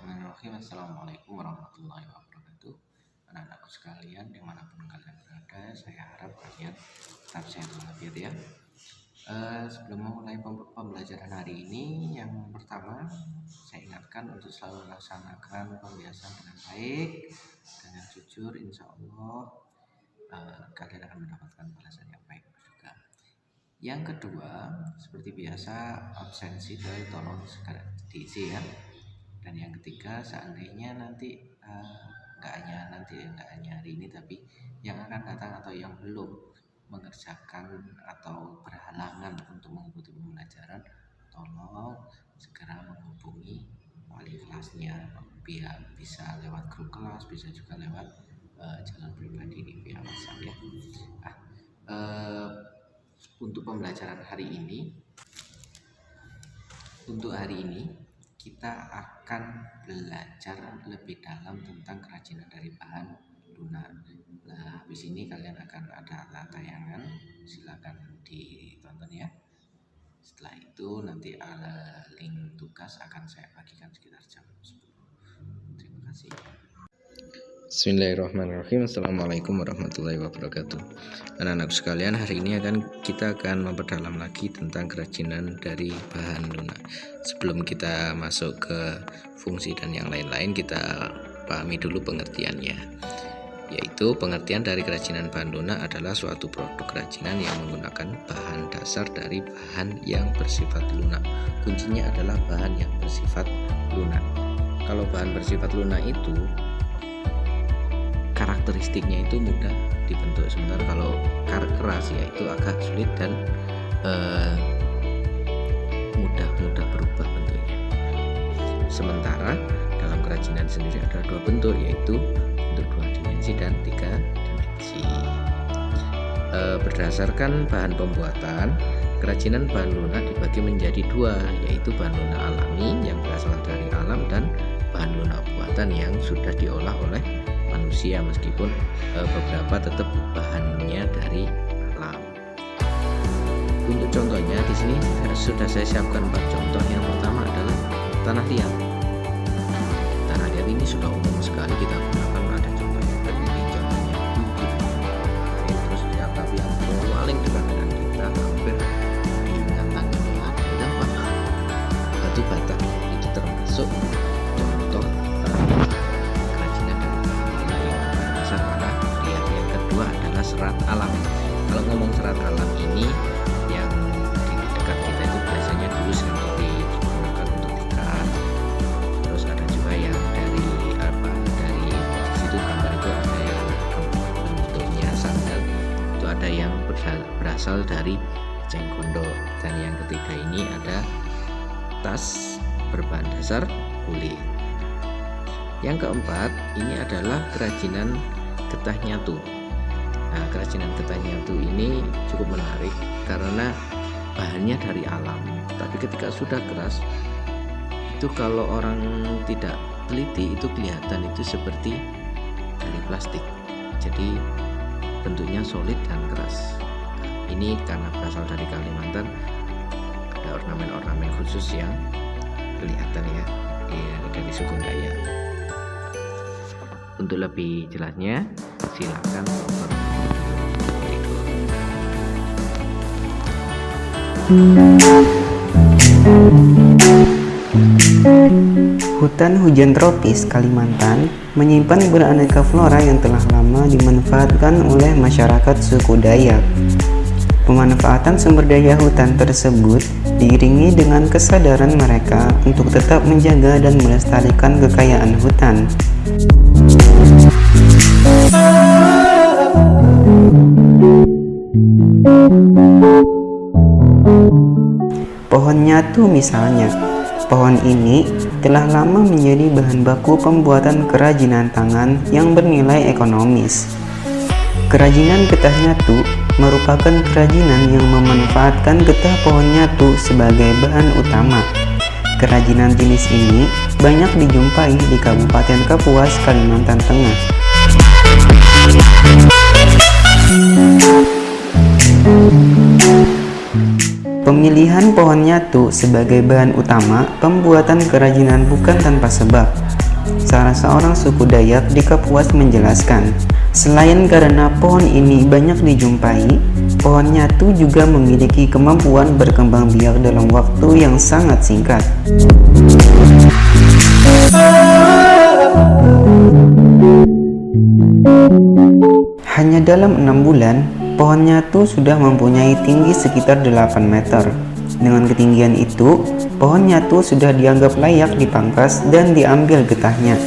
Bismillahirrahmanirrahim. Assalamualaikum warahmatullahi wabarakatuh. Anak-anakku sekalian, dimanapun kalian berada, saya harap kalian tetap sehat walafiat ya. Sebelum memulai pembelajaran hari ini, yang pertama saya ingatkan untuk selalu melaksanakan pembiasaan dengan baik, dengan jujur. Insya Allah kalian akan mendapatkan balasan yang baik juga. Yang kedua, seperti biasa, absensi tolong sekalian diisi ya. Dan yang ketiga, seandainya nanti nggak hanya hari ini, tapi yang akan datang atau yang belum mengerjakan atau berhalangan untuk mengikuti pembelajaran, tolong segera menghubungi wali kelasnya, biar bisa lewat grup kelas, bisa juga lewat jalan pribadi via WhatsApp ya. Untuk pembelajaran hari ini, kita akan belajar lebih dalam tentang kerajinan dari bahan lunak. Nah, habis ini kalian akan ada tayangan, silakan ditonton ya. Setelah itu nanti link tugas akan saya bagikan sekitar jam 10. Terima kasih. Bismillahirrahmanirrahim. Assalamualaikum warahmatullahi wabarakatuh. Anak-anak sekalian, hari ini kita akan memperdalam lagi tentang kerajinan dari bahan lunak. Sebelum kita masuk ke fungsi dan yang lain-lain, kita pahami dulu pengertiannya. Yaitu pengertian dari kerajinan bahan lunak adalah suatu produk kerajinan yang menggunakan bahan dasar dari bahan yang bersifat lunak. Kuncinya adalah bahan yang bersifat lunak. Kalau bahan bersifat lunak itu karakteristiknya itu mudah dibentuk, sementara kalau keras ya itu agak sulit dan mudah berubah bentuknya. Sementara dalam kerajinan sendiri ada dua bentuk, yaitu bentuk 2 dimensi dan 3 dimensi. Berdasarkan bahan pembuatan, kerajinan bahan lunak dibagi menjadi dua, yaitu bahan lunak alami yang berasal dari alam dan bahan lunak buatan yang sudah diolah oleh manusia, meskipun beberapa tetap bahannya dari alam. Untuk contohnya di sini sudah saya siapkan 4 contoh. Yang pertama adalah tanah liat. Tanah liat ini sudah umum sekali kita gunakan, ada contohnya berdiri, contohnya bukit, terus di atap yang paling dekat dengan kita, hampir di kantangnya adalah batu bata. Itu termasuk contoh adalah serat alam. Kalau ngomong serat alam ini, yang di dekat kita itu biasanya dulu sering digunakan untuk tikar. Terus ada juga yang dari situ gambar itu ada yang bentuknya sandal, itu ada yang berasal dari cengkondo. Dan yang ketiga ini ada tas berbahan dasar kulit. Yang keempat ini adalah kerajinan getah nyatu. Nah, kerajinan getah nyatu ini cukup menarik karena bahannya dari alam, tapi ketika sudah keras itu kalau orang tidak teliti itu kelihatan itu seperti dari plastik. Jadi bentuknya solid dan keras. Ini karena berasal dari Kalimantan, ada ornamen-ornamen khusus yang kelihatan ya dari suku Dayak. Untuk lebih jelasnya silakan tonton berikut. Hutan hujan tropis Kalimantan menyimpan beraneka flora yang telah lama dimanfaatkan oleh masyarakat suku Dayak. Pemanfaatan sumber daya hutan tersebut diiringi dengan kesadaran mereka untuk tetap menjaga dan melestarikan kekayaan hutan. Pohon nyatu misalnya. Pohon ini telah lama menjadi bahan baku pembuatan kerajinan tangan yang bernilai ekonomis. Kerajinan getah nyatu merupakan kerajinan yang memanfaatkan getah pohon nyatu sebagai bahan utama. Kerajinan jenis ini banyak dijumpai di Kabupaten Kapuas, Kalimantan Tengah. Pemilihan pohon nyatu sebagai bahan utama pembuatan kerajinan bukan tanpa sebab. Salah seorang suku Dayak di Kapuas menjelaskan, selain karena pohon ini banyak dijumpai, pohon nyatu juga memiliki kemampuan berkembang biak dalam waktu yang sangat singkat. Hanya dalam 6 bulan, pohon nyatu sudah mempunyai tinggi sekitar 8 meter. Dengan ketinggian itu, pohon nyatu sudah dianggap layak dipangkas dan diambil getahnya.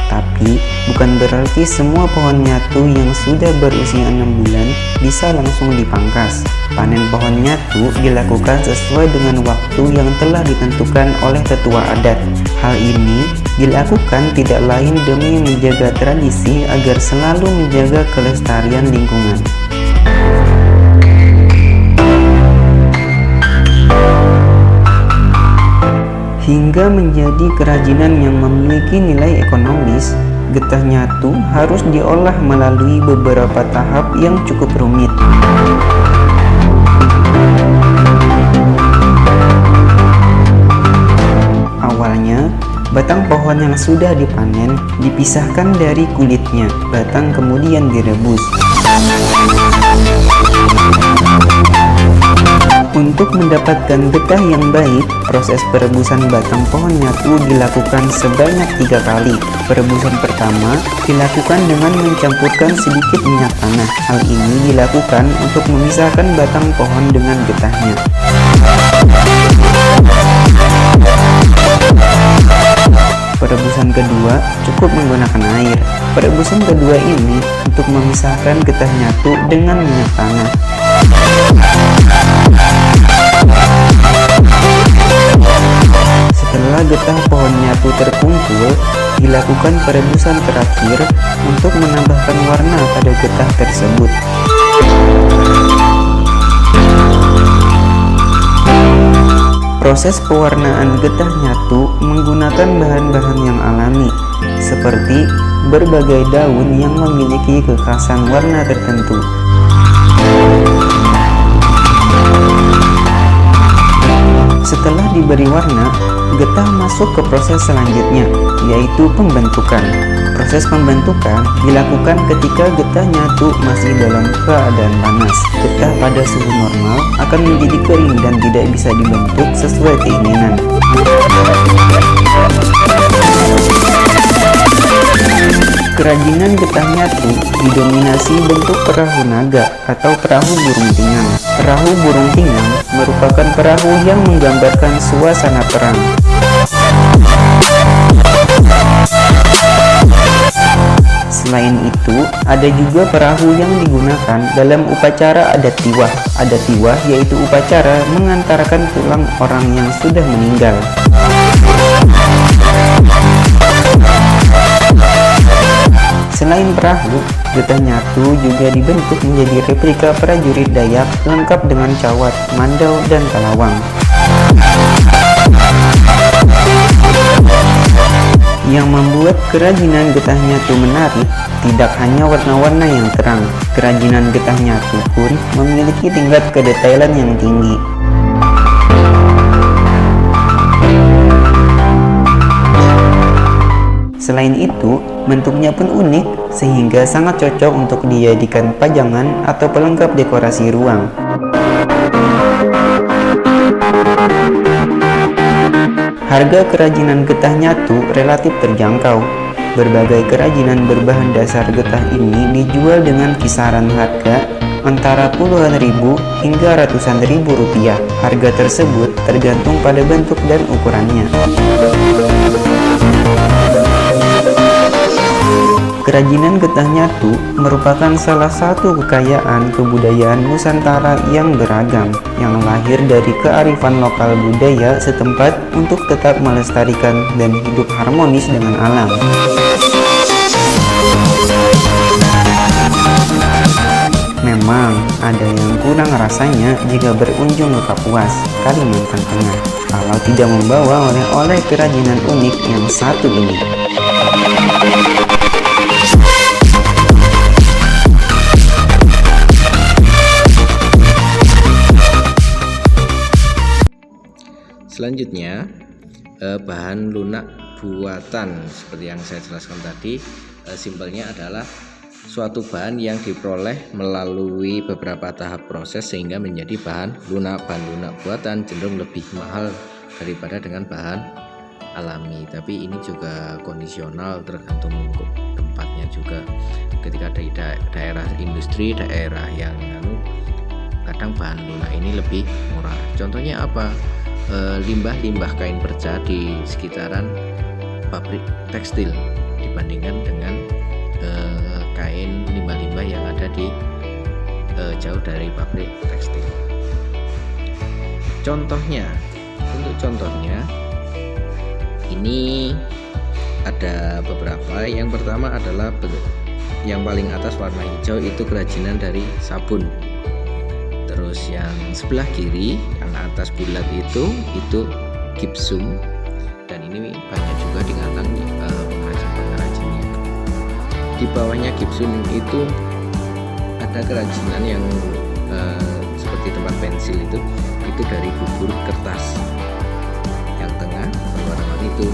Tapi, bukan berarti semua pohon nyatu yang sudah berusia 6 bulan bisa langsung dipangkas. Panen pohon nyatu dilakukan sesuai dengan waktu yang telah ditentukan oleh tetua adat. Hal ini dilakukan tidak lain demi menjaga tradisi agar selalu menjaga kelestarian lingkungan. Hingga menjadi kerajinan yang memiliki nilai ekonomis, getah nyatu harus diolah melalui beberapa tahap yang cukup rumit. Awalnya, batang pohon yang sudah dipanen dipisahkan dari kulitnya, batang kemudian direbus. Untuk mendapatkan getah yang baik, proses perebusan batang pohon nyatu dilakukan sebanyak 3 kali. Perebusan pertama dilakukan dengan mencampurkan sedikit minyak tanah. Hal ini dilakukan untuk memisahkan batang pohon dengan getahnya. Perebusan kedua cukup menggunakan air. Perebusan kedua ini untuk memisahkan getah nyatu dengan minyak tanah. Setelah getah pohon nyatu terkumpul, dilakukan perebusan terakhir untuk menambahkan warna pada getah tersebut. Proses pewarnaan getah nyatu menggunakan bahan-bahan yang alami, seperti berbagai daun yang memiliki kekhasan warna tertentu. Setelah diberi warna, getah masuk ke proses selanjutnya, yaitu pembentukan. Proses pembentukan dilakukan ketika getah nyatu masih dalam keadaan panas. Getah pada suhu normal akan menjadi kering dan tidak bisa dibentuk sesuai keinginan. Kerajinan getah nyatu didominasi bentuk perahu naga atau perahu burung tingang. Perahu burung tingang merupakan perahu yang menggambarkan suasana perang. Selain itu, ada juga perahu yang digunakan dalam upacara adat tiwah. Adat tiwah yaitu upacara mengantarkan pulang orang yang sudah meninggal. Selain perahu, getah nyatu juga dibentuk menjadi replika prajurit Dayak lengkap dengan cawat, mandau, dan kalawang. Yang membuat kerajinan getah nyatu menarik tidak hanya warna-warna yang terang. Kerajinan getah nyatu pun memiliki tingkat kedetailan yang tinggi. Selain itu, bentuknya pun unik sehingga sangat cocok untuk dijadikan pajangan atau pelengkap dekorasi ruang. Harga kerajinan getah nyatu relatif terjangkau. Berbagai kerajinan berbahan dasar getah ini dijual dengan kisaran harga antara puluhan ribu hingga ratusan ribu rupiah. Harga tersebut tergantung pada bentuk dan ukurannya. Kerajinan getah nyatu merupakan salah satu kekayaan kebudayaan Nusantara yang beragam, yang lahir dari kearifan lokal budaya setempat untuk tetap melestarikan dan hidup harmonis dengan alam. Memang ada yang kurang rasanya jika berkunjung ke Kapuas, Kalimantan Tengah, kalau tidak membawa oleh-oleh kerajinan unik yang satu ini. Selanjutnya bahan lunak buatan seperti yang saya jelaskan tadi, simpelnya adalah suatu bahan yang diperoleh melalui beberapa tahap proses sehingga menjadi bahan lunak. Bahan lunak buatan cenderung lebih mahal daripada dengan bahan alami, tapi ini juga kondisional, tergantung tempatnya juga. Ketika di daerah industri, daerah yang kadang bahan lunak ini lebih murah. Contohnya apa? Limbah-limbah kain perca di sekitaran pabrik tekstil dibandingkan dengan kain limbah-limbah yang ada di jauh dari pabrik tekstil. Untuk contohnya ini ada beberapa. Yang pertama adalah yang paling atas warna hijau itu kerajinan dari sabun. Terus yang sebelah kiri yang atas bulat itu gipsum, dan ini banyak juga digunakan pengrajin-pengrajinnya. Di bawahnya gipsum itu ada kerajinan yang seperti tempat pensil itu dari bubur kertas. Yang tengah berwarna itu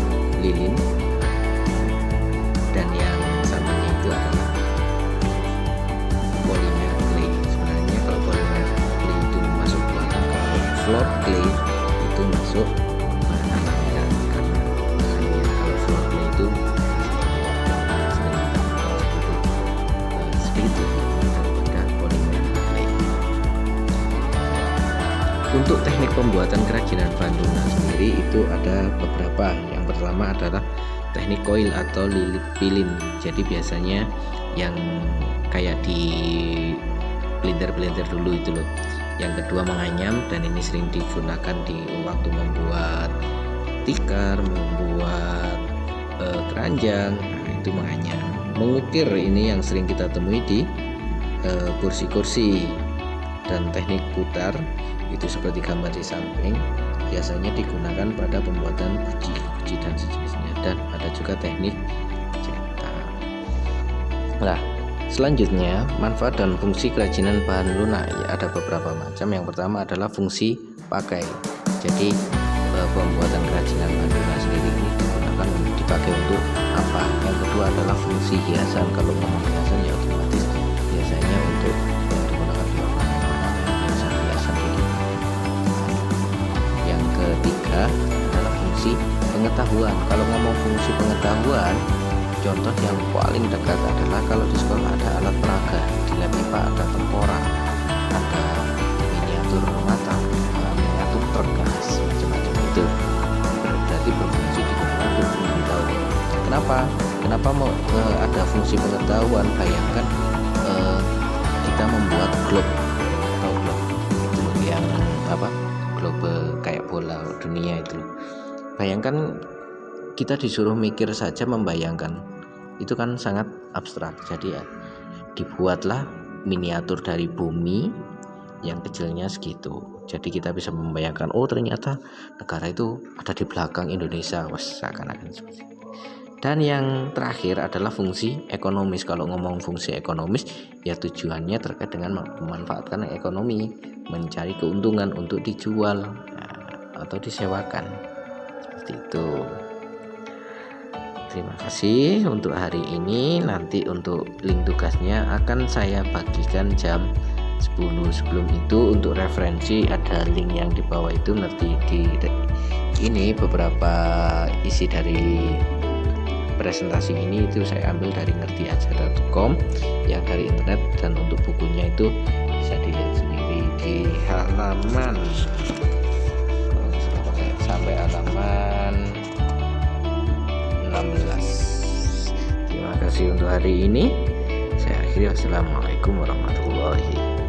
lilin, dan yang sampingnya itu adalah polimer clay. Sebenarnya kalau polimer clay itu masuk belakang, kalau floor clay itu masuk belakang, karena kalau floor clay itu sedikit daripada polimer clay. Untuk teknik pembuatan kerajinan bahan lunak sendiri itu ada beberapa. Yang pertama adalah teknik coil atau lilit pilin. Jadi biasanya yang kayak di blender dulu itu loh. Yang kedua menganyam, dan ini sering digunakan di waktu membuat tikar, membuat keranjang. Nah, itu menganyam. Mengukir ini yang sering kita temui di kursi-kursi. Dan teknik putar itu seperti gambar di samping, biasanya digunakan pada pembuatan guci dan sejenisnya. Dan ada juga teknik cetak. Nah, selanjutnya manfaat dan fungsi kerajinan bahan lunak ya, ada beberapa macam. Yang pertama adalah fungsi pakai. Jadi pembuatan kerajinan bahan lunak sendiri ini digunakan dipakai untuk apa? Yang kedua adalah fungsi hiasan. Kalau ngomong hiasan ya otomatis biasanya untuk digunakan di hiasan gitu. Yang ketiga adalah fungsi pengetahuan. Kalau ngomong fungsi pengetahuan, contoh yang paling dekat adalah kalau di sekolah ada alat peraga, di lab IPA ada tengkorak, ada miniatur mata, miniatur berkas, macam-macam itu. Berarti berfungsi digunakan untuk pengetahuan. Kenapa mau ada fungsi pengetahuan? Bayangkan kita membuat globe, atau globe itu yang apa? Globe kayak bola dunia itu. Bayangkan kita disuruh mikir saja, membayangkan itu kan sangat abstrak. Jadi ya, dibuatlah miniatur dari bumi yang kecilnya segitu. Jadi kita bisa membayangkan, oh ternyata negara itu ada di belakang Indonesia, seakan-akan seperti itu. Dan yang terakhir adalah fungsi ekonomis. Kalau ngomong fungsi ekonomis ya tujuannya terkait dengan memanfaatkan ekonomi, mencari keuntungan untuk dijual atau disewakan, seperti itu. Terima kasih untuk hari ini. Nanti untuk link tugasnya akan saya bagikan jam 10. Sebelum itu untuk referensi ada link yang di bawah itu. Nanti di ini beberapa isi dari presentasi ini itu saya ambil dari ngertiaja.com yang dari internet, dan untuk bukunya itu bisa dilihat sendiri di halaman sampai halaman 16. Terima kasih untuk hari ini. Saya akhiri. Wassalamualaikum warahmatullahi wabarakatuh.